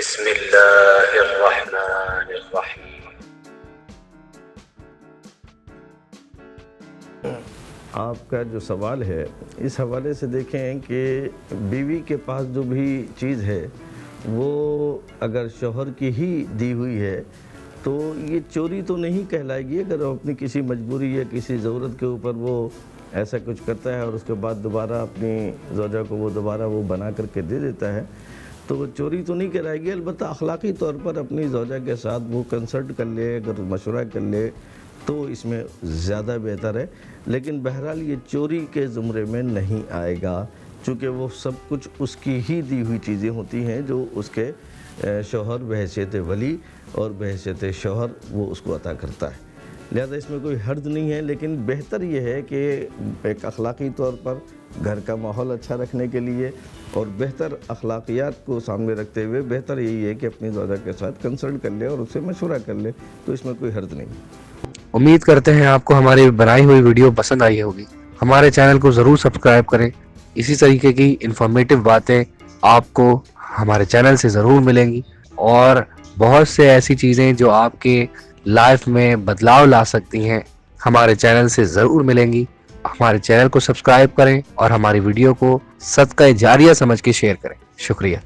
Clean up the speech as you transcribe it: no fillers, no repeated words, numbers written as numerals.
بسم اللہ الرحمن الرحیم۔ آپ کا جو سوال ہے اس حوالے سے دیکھیں کہ بیوی کے پاس جو بھی چیز ہے وہ اگر شوہر کی ہی دی ہوئی ہے تو یہ چوری تو نہیں کہلائے گی۔ اگر وہ اپنی کسی مجبوری یا کسی ضرورت کے اوپر وہ ایسا کچھ کرتا ہے اور اس کے بعد دوبارہ اپنی زوجہ کو وہ دوبارہ وہ بنا کر کے دے دیتا ہے تو وہ چوری تو نہیں کہلائے گی۔ البتہ اخلاقی طور پر اپنی زوجہ کے ساتھ وہ کنسلٹ کر لے، اگر مشورہ کر لے تو اس میں زیادہ بہتر ہے، لیکن بہرحال یہ چوری کے زمرے میں نہیں آئے گا، چونکہ وہ سب کچھ اس کی ہی دی ہوئی چیزیں ہوتی ہیں جو اس کے شوہر بحیثیت ولی اور بحیثیت شوہر وہ اس کو عطا کرتا ہے، لہذا اس میں کوئی حرج نہیں ہے۔ لیکن بہتر یہ ہے کہ ایک اخلاقی طور پر گھر کا ماحول اچھا رکھنے کے لیے اور بہتر اخلاقیات کو سامنے رکھتے ہوئے بہتر یہی ہے کہ اپنی زوجہ کے ساتھ کنسلٹ کر لے اور اس سے مشورہ کر لے، تو اس میں کوئی حرج نہیں۔ امید کرتے ہیں آپ کو ہماری بنائی ہوئی ویڈیو پسند آئی ہوگی۔ ہمارے چینل کو ضرور سبسکرائب کریں، اسی طریقے کی انفارمیٹیو باتیں آپ کو ہمارے چینل سے ضرور ملیں گی، اور بہت سے ایسی چیزیں جو آپ کے لائف میں بدلاؤ لا سکتی ہیں ہمارے چینل سے ضرور ملیں گی۔ ہمارے چینل کو سبسکرائب کریں اور ہماری ویڈیو کو صدقہ جاریہ سمجھ کے شیئر کریں۔ شکریہ۔